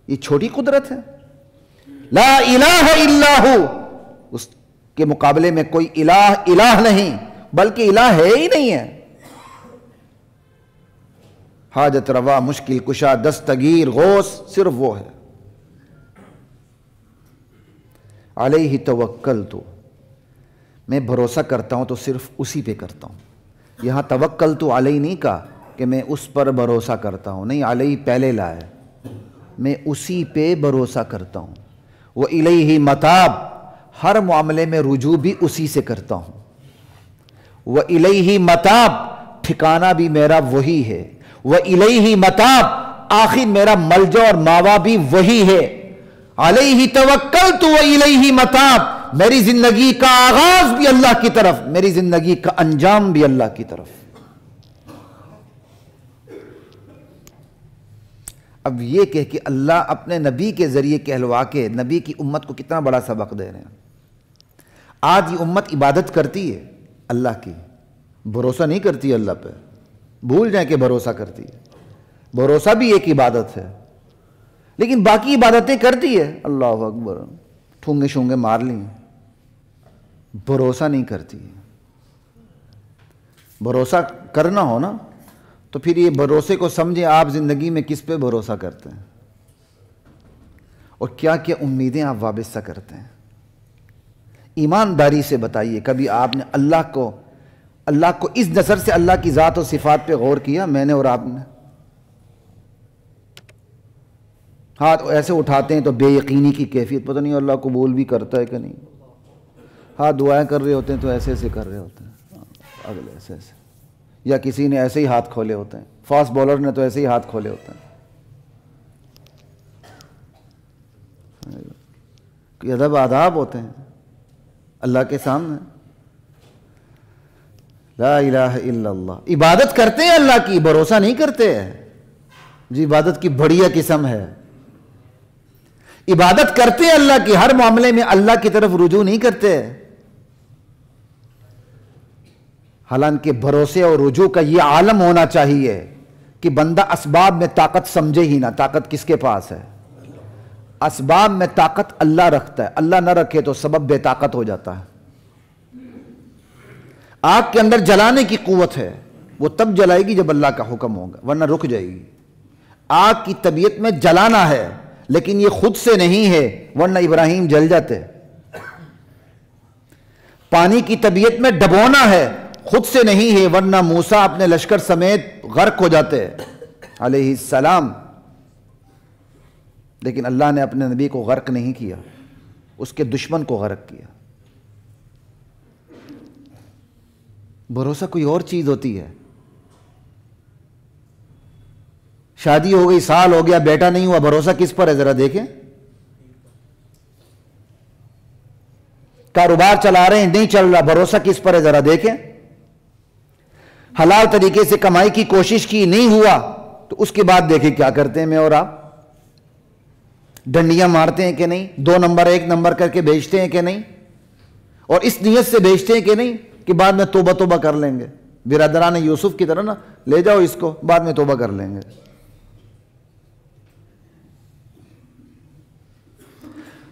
یہ چھوٹی قدرت ہے. لا الہ الا ہو، اس کے مقابلے میں کوئی الہ نہیں، بلکہ الہ ہے ہی نہیں ہے. حاجت روا، مشکل کشا، دستگیر، غوث صرف وہ ہے. علیہ توکلت، میں بھروسہ کرتا ہوں تو صرف اسی پہ کرتا ہوں. یہاں توکلت علیہ نہیں کہا کہ میں اس پر بھروسہ کرتا ہوں، نہیں، علیہ پہلے لائے، میں اسی پہ بھروسہ کرتا ہوں. وَإِلَيْهِ مَتَاب، ہر معاملے میں رجوع بھی اسی سے کرتا ہوں. وَإِلَيْهِ مَتَاب، ٹھکانہ بھی میرا وہی ہے. وَإِلَيْهِ مَتَاب، آخر میرا ملجا اور ماوا بھی وہی ہے. علیہ توکلت وَإِلَيْهِ مَتَاب، میری زندگی کا آغاز بھی اللہ کی طرف، میری زندگی کا انجام بھی اللہ کی طرف. اب یہ کہہ کہ اللہ اپنے نبی کے ذریعے کہلوا کے نبی کی امت کو کتنا بڑا سبق دے رہے ہیں. آج یہ امت عبادت کرتی ہے اللہ کی، بھروسہ نہیں کرتی اللہ پہ. بھول جائیں کہ بھروسہ کرتی ہے. بھروسہ بھی ایک عبادت ہے، لیکن باقی عبادتیں کرتی ہے. اللہ اکبر، ٹھونگے شونگے مار لی، بھروسہ نہیں کرتی. بھروسہ کرنا ہو نا تو پھر یہ بھروسے کو سمجھیں آپ زندگی میں کس پہ بھروسہ کرتے ہیں. اور کیا کیا امیدیں آپ وابستہ کرتے ہیں؟ ایمانداری سے بتائیے، کبھی آپ نے اللہ کو اس نظر سے اللہ کی ذات و صفات پہ غور کیا؟ میں نے اور آپ نے ہاتھ ایسے اٹھاتے ہیں تو بے یقینی کی کیفیت، پتہ نہیں اللہ قبول بھی کرتا ہے کہ نہیں، ہاتھ دعائیں کر رہے ہوتے ہیں تو ایسے ایسے کر رہے ہوتے ہیں، اگلے ایسے ایسے، یا کسی نے ایسے ہی ہاتھ کھولے ہوتے ہیں، فاسٹ بولر نے تو ایسے ہی ہاتھ کھولے ہوتے ہیں۔ کہ ادب آداب ہوتے ہیں اللہ کے سامنے۔ لا الہ الا اللہ، عبادت کرتے ہیں اللہ کی، بھروسہ نہیں کرتے ہیں جی، عبادت کی بڑھیا قسم ہے، عبادت کرتے ہیں اللہ کی، ہر معاملے میں اللہ کی طرف رجوع نہیں کرتے، حالانکہ بھروسے اور رجوع کا یہ عالم ہونا چاہیے کہ بندہ اسباب میں طاقت سمجھے ہی نہ۔ طاقت کس کے پاس ہے؟ اسباب میں طاقت اللہ رکھتا ہے، اللہ نہ رکھے تو سبب بے طاقت ہو جاتا ہے۔ آگ کے اندر جلانے کی قوت ہے، وہ تب جلائے گی جب اللہ کا حکم ہوگا، ورنہ رک جائے گی۔ آگ کی طبیعت میں جلانا ہے لیکن یہ خود سے نہیں ہے، ورنہ ابراہیم جل جاتے۔ پانی کی طبیعت میں ڈبونا ہے، خود سے نہیں ہے، ورنہ موسیٰ اپنے لشکر سمیت غرق ہو جاتے علیہ السلام۔ لیکن اللہ نے اپنے نبی کو غرق نہیں کیا، اس کے دشمن کو غرق کیا۔ بھروسہ کوئی اور چیز ہوتی ہے۔ شادی ہو گئی، سال ہو گیا، بیٹا نہیں ہوا، بھروسہ کس پر ہے ذرا دیکھیں؟ کاروبار چلا رہے ہیں، نہیں چل رہا، بھروسہ کس پر ہے ذرا دیکھیں؟ حلال طریقے سے کمائی کی کوشش کی، نہیں ہوا، تو اس کے بعد دیکھیں کیا کرتے ہیں میں اور آپ؟ ڈنڈیاں مارتے ہیں کہ نہیں؟ 2 نمبر 1 نمبر کر کے بیچتے ہیں کہ نہیں؟ اور اس نیت سے بیچتے ہیں کہ نہیں کہ بعد میں توبہ توبہ کر لیں گے؟ برادران یوسف کی طرح نا، لے جاؤ اس کو، بعد میں توبہ کر لیں گے۔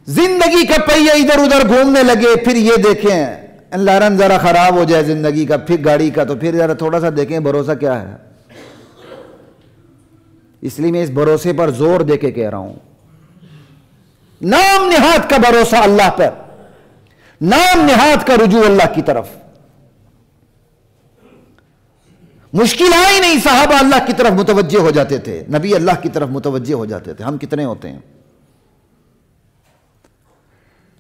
زندگی کا پہیہ ادھر ادھر گھومنے لگے، پھر یہ دیکھیں لارن ذرا خراب ہو جائے زندگی کا، پھر گاڑی کا، تو پھر ذرا تھوڑا سا دیکھیں بھروسہ کیا ہے۔ اس لیے میں اس بھروسے پر زور دے کے کہہ رہا ہوں، نام نہاد کا بھروسہ اللہ پر، نام نہاد کا رجوع اللہ کی طرف۔ مشکل آئی نہیں، صحابہ اللہ کی طرف متوجہ ہو جاتے تھے، نبی اللہ کی طرف متوجہ ہو جاتے تھے۔ ہم کتنے ہوتے ہیں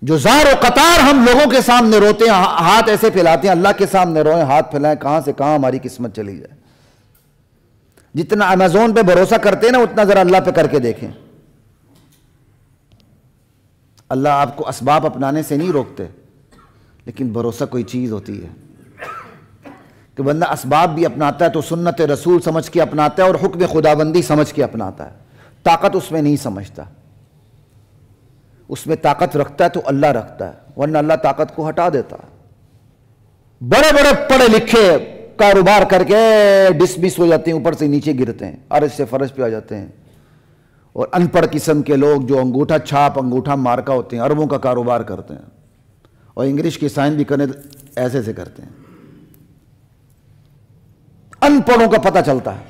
جو زار و قطار ہم لوگوں کے سامنے روتے ہیں، ہاتھ ایسے پھیلاتے ہیں، اللہ کے سامنے روئیں، ہاتھ پھیلائیں، کہاں سے کہاں ہماری قسمت چلی جائے۔ جتنا امیزون پہ بھروسہ کرتے ہیں نا، اتنا ذرا اللہ پہ کر کے دیکھیں۔ اللہ آپ کو اسباب اپنانے سے نہیں روکتے، لیکن بھروسہ کوئی چیز ہوتی ہے کہ بندہ اسباب بھی اپناتا ہے تو سنت رسول سمجھ کے اپناتا ہے اور حکم خداوندی سمجھ کے اپناتا ہے، طاقت اس میں نہیں سمجھتا۔ اس میں طاقت رکھتا ہے تو اللہ رکھتا ہے، ورنہ اللہ طاقت کو ہٹا دیتا ہے۔ بڑے بڑے پڑھے لکھے کاروبار کر کے ڈسمس ہو جاتے ہیں، اوپر سے نیچے گرتے ہیں، عرش سے فرش پہ آ جاتے ہیں۔ اور ان پڑھ قسم کے لوگ جو انگوٹھا چھاپ انگوٹھا مارکا ہوتے ہیں، اربوں کا کاروبار کرتے ہیں، اور انگلش کی سائن بھی کرنے ایسے سے کرتے ہیں۔ ان پڑھوں کا پتہ چلتا ہے،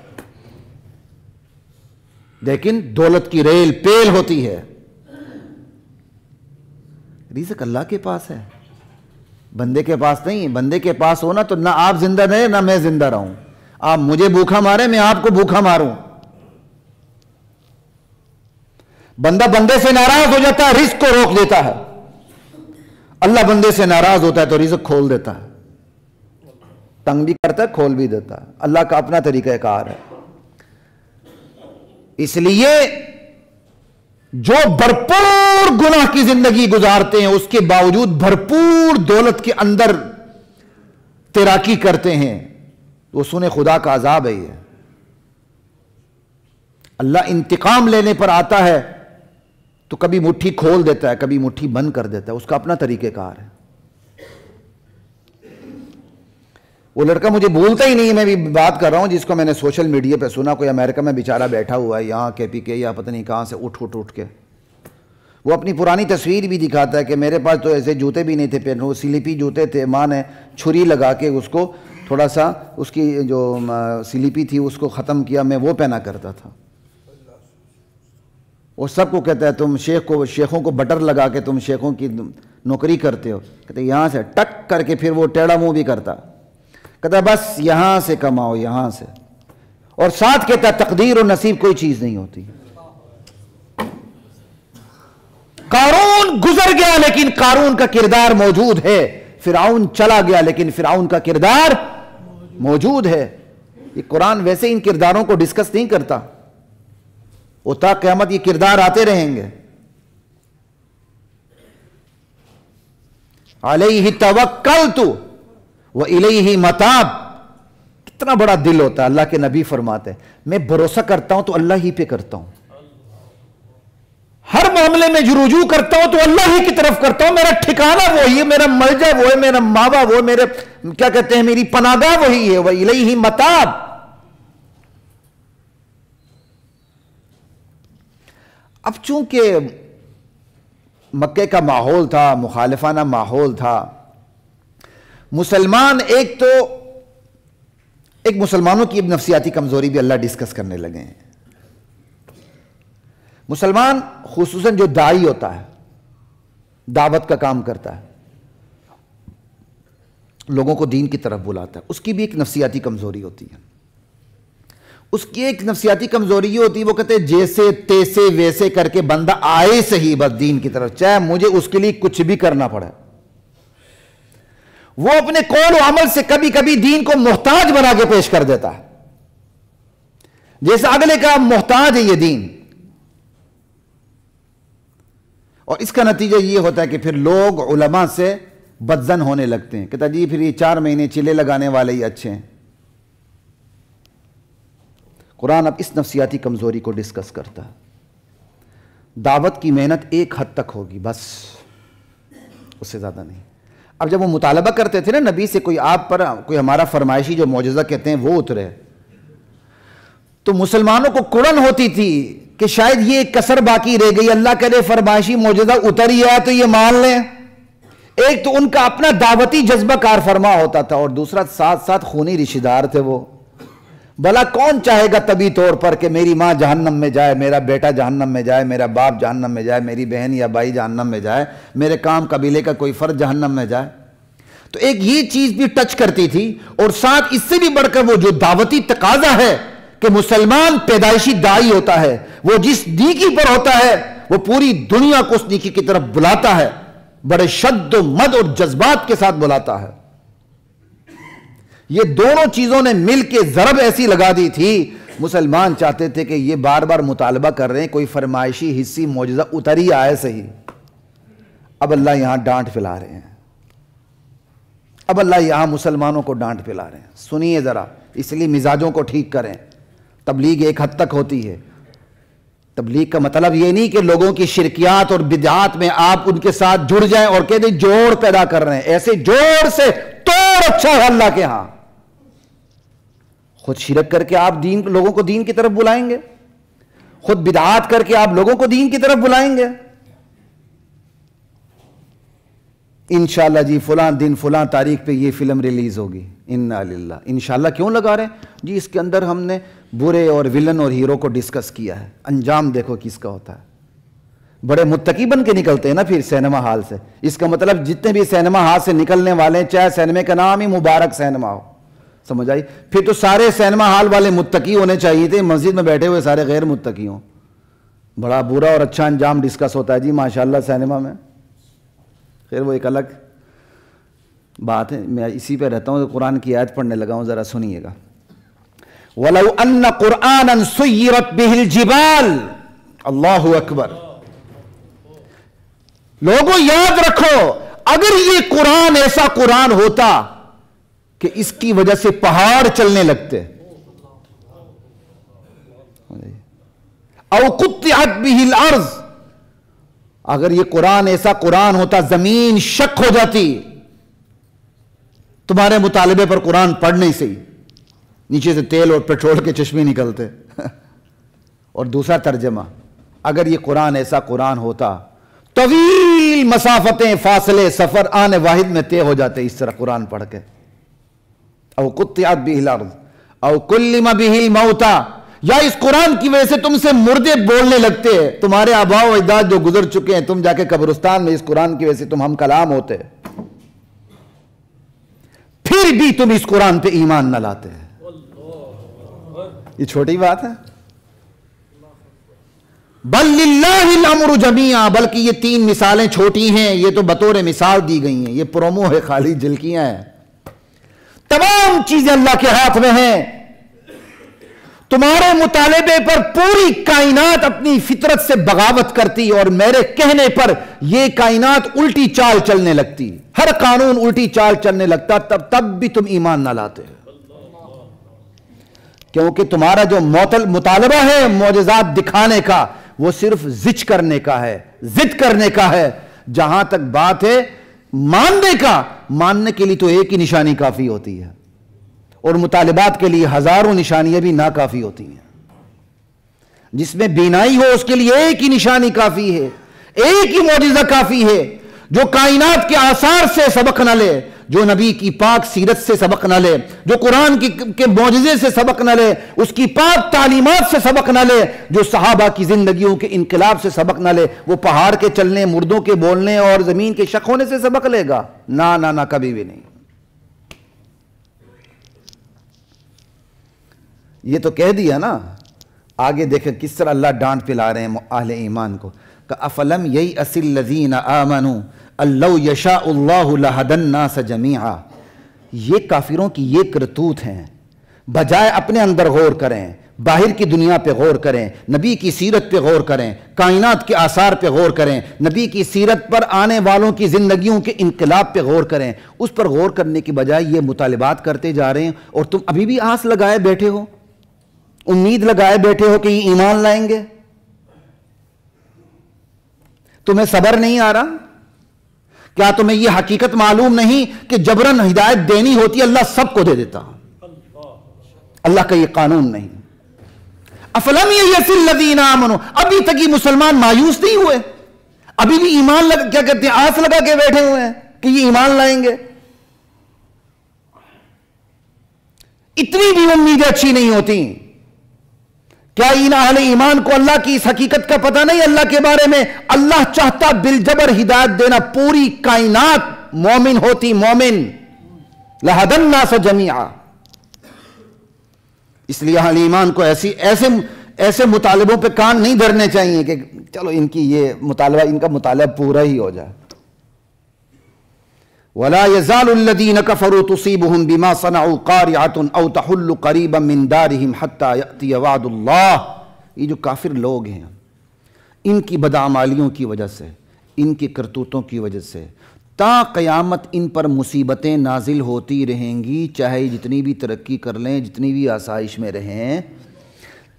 لیکن دولت کی ریل پیل ہوتی ہے۔ رزق اللہ کے پاس ہے، بندے کے پاس نہیں۔ بندے کے پاس ہونا تو نہ آپ زندہ رہے نہ میں زندہ رہوں، آپ مجھے بھوکا مارے میں آپ کو بھوکا ماروں۔ بندہ بندے سے ناراض ہو جاتا ہے، رزق کو روک دیتا ہے۔ اللہ بندے سے ناراض ہوتا ہے تو رزق کھول دیتا ہے، تنگ بھی کرتا ہے کھول بھی دیتا ہے۔ اللہ کا اپنا طریقہ کار ہے۔ اس لیے جو بھرپور گناہ کی زندگی گزارتے ہیں، اس کے باوجود بھرپور دولت کے اندر تیراکی کرتے ہیں، وہ سنے خدا کا عذاب ہے۔ یہ اللہ انتقام لینے پر آتا ہے تو کبھی مٹھی کھول دیتا ہے، کبھی مٹھی بند کر دیتا ہے، اس کا اپنا طریقہ کار ہے۔ وہ لڑکا مجھے بھولتا ہی نہیں، میں بھی بات کر رہا ہوں جس کو میں نے سوشل میڈیا پہ سنا، کوئی امریکہ میں بیچارہ بیٹھا ہوا ہے، یہاں کے پی کے یا پتہ نہیں کہاں سے اٹھ کے وہ اپنی پرانی تصویر بھی دکھاتا ہے کہ میرے پاس تو ایسے جوتے بھی نہیں تھے پہنے، وہ سلیپی جوتے تھے، ماں نے چھری لگا کے اس کو تھوڑا سا اس کی جو سلیپی تھی اس کو ختم کیا، میں وہ پہنا کرتا تھا۔ وہ سب کو کہتا ہے تم شیخوں کو بٹر لگا کے تم شیخوں کی نوکری کرتے ہو، کہتے یہاں سے ٹک کر کے پھر وہ ٹیڑھا منہ بھی کرتا، کہتا بس یہاں سے کماؤ یہاں سے، اور ساتھ کہتا تقدیر اور نصیب کوئی چیز نہیں ہوتی۔ قارون گزر گیا لیکن قارون کا کردار موجود ہے، فرعون چلا گیا لیکن فرعون کا کردار موجود ہے۔ یہ قرآن ویسے ان کرداروں کو ڈسکس نہیں کرتا، وہ تا قیامت یہ کردار آتے رہیں گے۔ علیہ توکلت وإلیہ متاب، کتنا بڑا دل ہوتا ہے۔ اللہ کے نبی فرماتے ہیں میں بھروسہ کرتا ہوں تو اللہ ہی پہ کرتا ہوں، ہر معاملے میں جو رجوع کرتا ہوں تو اللہ ہی کی طرف کرتا ہوں، میرا ٹھکانہ وہی ہے، میرا ملجا وہ ہے، میرا ماوا وہ ہے، میرے کیا کہتے ہیں میری پناہ گاہ وہی ہے، وإلیہ متاب۔ اب چونکہ مکے کا ماحول تھا، مخالفانہ ماحول تھا، ایک مسلمانوں کی نفسیاتی کمزوری بھی اللہ ڈسکس کرنے لگے ہیں۔ مسلمان خصوصاً جو داعی ہوتا ہے، دعوت کا کام کرتا ہے، لوگوں کو دین کی طرف بلاتا ہے، اس کی بھی ایک نفسیاتی کمزوری ہوتی ہے۔ اس کی ایک نفسیاتی کمزوری یہ ہوتی ہے، وہ کہتے ہیں جیسے تیسے ویسے کر کے بندہ آئے صحیح بس دین کی طرف، چاہے مجھے اس کے لیے کچھ بھی کرنا پڑے۔ وہ اپنے قول و عمل سے کبھی کبھی دین کو محتاج بنا کے پیش کر دیتا ہے، جیسے اگلے کا محتاج ہے یہ دین، اور اس کا نتیجہ یہ ہوتا ہے کہ پھر لوگ علماء سے بدظن ہونے لگتے ہیں، کہتا جی پھر یہ 4 مہینے چلے لگانے والے ہی اچھے ہیں۔ قرآن اب اس نفسیاتی کمزوری کو ڈسکس کرتا ہے۔ دعوت کی محنت ایک حد تک ہوگی بس، اس سے زیادہ نہیں۔ اب جب وہ مطالبہ کرتے تھے نا نبی سے کوئی آپ پر کوئی ہمارا فرمائشی جو معجزہ کہتے ہیں وہ اترے، تو مسلمانوں کو کڑن ہوتی تھی کہ شاید یہ ایک کسر باقی رہ گئی، اللہ کرے فرمائشی معجزہ اتر ہی آیا تو یہ مان لیں۔ ایک تو ان کا اپنا دعوتی جذبہ کار فرما ہوتا تھا، اور دوسرا ساتھ ساتھ خونی رشتہ دار تھے وہ۔ بھلا کون چاہے گا طبی طور پر کہ میری ماں جہنم میں جائے، میرا بیٹا جہنم میں جائے، میرا باپ جہنم میں جائے، میری بہن یا بھائی جہنم میں جائے، میرے کام قبیلے کا کوئی فرد جہنم میں جائے؟ تو ایک یہ چیز بھی ٹچ کرتی تھی، اور ساتھ اس سے بھی بڑھ کر وہ جو دعوتی تقاضا ہے کہ مسلمان پیدائشی داعی ہوتا ہے، وہ جس نیکی پر ہوتا ہے وہ پوری دنیا کو اس نیکی کی طرف بلاتا ہے، بڑے شد و مد اور جذبات کے ساتھ بلاتا ہے۔ یہ دونوں چیزوں نے مل کے ضرب ایسی لگا دی تھی، مسلمان چاہتے تھے کہ یہ بار بار مطالبہ کر رہے ہیں کوئی فرمائشی حصی معجزہ اتر ہی آئے صحیح۔ اب اللہ یہاں ڈانٹ پھیلا رہے ہیں، اب اللہ یہاں مسلمانوں کو ڈانٹ پھیلا رہے ہیں۔ سنیے ذرا، اس لیے مزاجوں کو ٹھیک کریں۔ تبلیغ ایک حد تک ہوتی ہے، تبلیغ کا مطلب یہ نہیں کہ لوگوں کی شرکیات اور بدعات میں آپ ان کے ساتھ جڑ جائیں اور کہہ دیں جوڑ پیدا کر رہے ہیں، ایسے جوڑ سے توڑ اچھا ہے اللہ کے ہاں۔ خود شرک کر کے آپ لوگوں کو دین کی طرف بلائیں گے، خود بدعات کر کے آپ لوگوں کو دین کی طرف بلائیں گے؟ انشاءاللہ جی فلاں دن فلاں تاریخ پہ یہ فلم ریلیز ہوگی، انا للہ۔ انشاءاللہ کیوں لگا رہے ہیں جی؟ اس کے اندر ہم نے برے اور ولن اور ہیرو کو ڈسکس کیا ہے، انجام دیکھو کس کا ہوتا ہے۔ بڑے متقی بن کے نکلتے ہیں نا پھر سینما ہال سے۔ اس کا مطلب جتنے بھی سینما ہال سے نکلنے والے ہیں، چاہے سینما کا نام ہی مبارک سینما ہو، سمجھ آئی؟ پھر تو سارے سینما ہال والے متقی ہونے چاہیے تھے، مسجد میں بیٹھے ہوئے سارے غیر متقی ہوں۔ بڑا برا اور اچھا انجام ڈسکس ہوتا ہے جی ماشاءاللہ سینما میں۔ خیر وہ ایک الگ بات ہے، میں اسی پہ رہتا ہوں، قرآن کی آیت پڑھنے لگا ہوں، ذرا سنیے گا۔ وَلَوْ أَنَّ قُرْآنًا سُيِّرَتْ بِهِ الْجِبَالِ، اللہ اکبر۔ لوگوں یاد رکھو، اگر یہ قرآن ایسا قرآن ہوتا کہ اس کی وجہ سے پہاڑ چلنے لگتے، او قطعت به الارض، اگر یہ قرآن ایسا قرآن ہوتا زمین شک ہو جاتی تمہارے مطالبے پر قرآن پڑھنے سے ہی، نیچے سے تیل اور پیٹرول کے چشمے نکلتے۔ اور دوسرا ترجمہ، اگر یہ قرآن ایسا قرآن ہوتا طویل مسافتیں فاصلے سفر آنے واحد میں طے ہو جاتے اس طرح قرآن پڑھ کے۔ او قطعت به الارض او کلم به الموتى، یا اس قرآن کی وجہ سے تم سے مردے بولنے لگتے ہیں، تمہارے آباء و اجداد جو گزر چکے ہیں، تم جا کے قبرستان میں اس قرآن کی وجہ سے تم ہم کلام ہوتے، پھر بھی تم اس قرآن پہ ایمان نہ لاتے ہیں۔ یہ چھوٹی بات ہے؟ بل للہ الامر جمیعا، بلکہ یہ 3 مثالیں چھوٹی ہیں، یہ تو بطور مثال دی گئی ہیں، یہ پرومو ہے، خالی جھلکیاں ہیں۔ تمام چیزیں اللہ کے ہاتھ میں ہیں۔ تمہارے مطالبے پر پوری کائنات اپنی فطرت سے بغاوت کرتی، اور میرے کہنے پر یہ کائنات الٹی چال چلنے لگتی، ہر قانون الٹی چال چلنے لگتا، تب بھی تم ایمان نہ لاتے، کیونکہ تمہارا جو مطالبہ ہے معجزات دکھانے کا، وہ صرف زج کرنے کا ہے، ضد کرنے کا ہے۔ جہاں تک بات ہے ماننے کا، ماننے کے لیے تو ایک ہی نشانی کافی ہوتی ہے، اور مطالبات کے لیے ہزاروں نشانیاں بھی ناکافی ہوتی ہیں۔ جس میں بینائی ہو اس کے لیے ایک ہی نشانی کافی ہے، ایک ہی معجزہ کافی ہے۔ جو کائنات کے آثار سے سبق نہ لے، جو نبی کی پاک سیرت سے سبق نہ لے، جو قرآن کے معجزے سے سبق نہ لے، اس کی پاک تعلیمات سے سبق نہ لے، جو صحابہ کی زندگیوں کے انقلاب سے سبق نہ لے، وہ پہاڑ کے چلنے، مردوں کے بولنے اور زمین کے شق ہونے سے سبق لے گا؟ نہ نہ نہ، کبھی بھی نہیں۔ یہ تو کہہ دیا نا، آگے دیکھیں کس طرح اللہ ڈانٹ پلا رہے ہیں اہل ایمان کو، کہ افلم ییأس الذین آمنوا ان لو یشاء اللہ لہدی الناس جمیعا۔ یہ کافروں کی یہ کرتوت ہیں، بجائے اپنے اندر غور کریں، باہر کی دنیا پہ غور کریں، نبی کی سیرت پہ غور کریں، کائنات کے آثار پہ غور کریں، نبی کی سیرت پر آنے والوں کی زندگیوں کے انقلاب پہ غور کریں، اس پر غور کرنے کی بجائے یہ مطالبات کرتے جا رہے ہیں، اور تم ابھی بھی آس لگائے بیٹھے ہو، امید لگائے بیٹھے ہو کہ یہ ایمان لائیں گے۔ تمہیں صبر نہیں آ رہا؟ کیا تمہیں یہ حقیقت معلوم نہیں کہ جبراً ہدایت دینی ہوتی اللہ سب کو دے دیتا؟ اللہ کا یہ قانون نہیں۔ افلم ییأس الذین آمنوا، ابھی تک یہ مسلمان مایوس نہیں ہوئے، ابھی بھی ایمان کیا کہتے ہیں، آس لگا کے بیٹھے ہوئے ہیں کہ یہ ایمان لائیں گے۔ اتنی بھی امیدیں اچھی نہیں ہوتی۔ کیا ان اہل ایمان کو اللہ کی اس حقیقت کا پتہ نہیں؟ اللہ کے بارے میں اللہ چاہتا بالجبر ہدایت دینا، پوری کائنات مومن ہوتی، مومن لہدی الناس جمیعا۔ اس لیے اہل ایمان کو ایسے مطالبوں پہ کان نہیں دھرنے چاہیے کہ چلو ان کی یہ مطالبہ، ان کا مطالبہ پورا ہی ہو جائے۔ وَلَا يَزَالُ الَّذِينَ كَفَرُوا تُصِيبُهُمْ بِمَا صَنَعُوا قَارِعَةٌ أَوْ تَحُلُّ قَرِيبًا مِّن دَارِهِمْ حَتَّى يَأْتِيَ وَعْدُ اللَّهِ۔ یہ جو کافر لوگ ہیں، ان کی بدعمالیوں کی وجہ سے، ان کی کرتوتوں کی وجہ سے تا قیامت ان پر مصیبتیں نازل ہوتی رہیں گی، چاہے جتنی بھی ترقی کر لیں، جتنی بھی آسائش میں رہیں،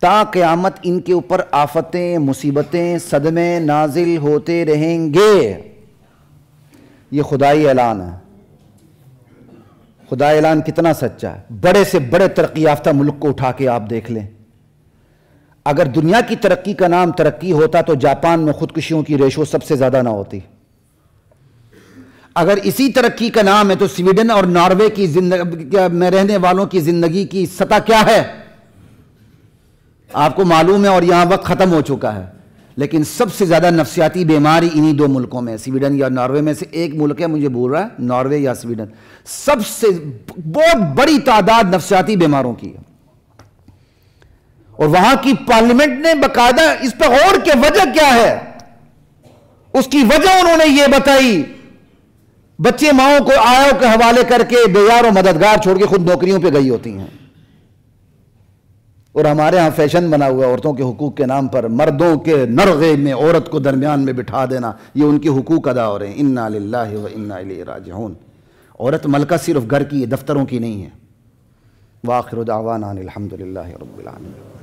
تا قیامت ان کے اوپر آفتیں، مصیبتیں، صدمے نازل ہوتے رہیں گے۔ یہ خدائی اعلان ہے۔ خدائی اعلان کتنا سچا ہے؟ بڑے سے بڑے ترقی یافتہ ملک کو اٹھا کے آپ دیکھ لیں، اگر دنیا کی ترقی کا نام ترقی ہوتا تو جاپان میں خودکشیوں کی ریشو سب سے زیادہ نہ ہوتی۔ اگر اسی ترقی کا نام ہے تو سویڈن اور ناروے کی میں رہنے والوں کی زندگی کی سطح کیا ہے آپ کو معلوم ہے، اور یہاں وقت ختم ہو چکا ہے۔ لیکن سب سے زیادہ نفسیاتی بیماری انہی 2 ملکوں میں، سویڈن یا ناروے میں سے ایک ملک ہے، مجھے بول رہا ہے ناروے یا سویڈن، سب سے بہت بڑی تعداد نفسیاتی بیماروں کی ہے۔ اور وہاں کی پارلیمنٹ نے باقاعدہ اس پر غور کہ وجہ کیا ہے، اس کی وجہ انہوں نے یہ بتائی، بچے ماؤں کو آیوں کے حوالے کر کے بے یار و مددگار چھوڑ کے خود نوکریوں پہ گئی ہوتی ہیں۔ اور ہمارے ہاں فیشن بنا ہوا ہے عورتوں کے حقوق کے نام پر مردوں کے نرغے میں عورت کو درمیان میں بٹھا دینا، یہ ان کے حقوق ادا ہو رہے ہیں۔ انا للہ و انا الیہ راجعون۔ عورت ملکہ صرف گھر کی ہے، دفتروں کی نہیں ہے۔ وآخر دعوانا الحمد للہ رب العالمین۔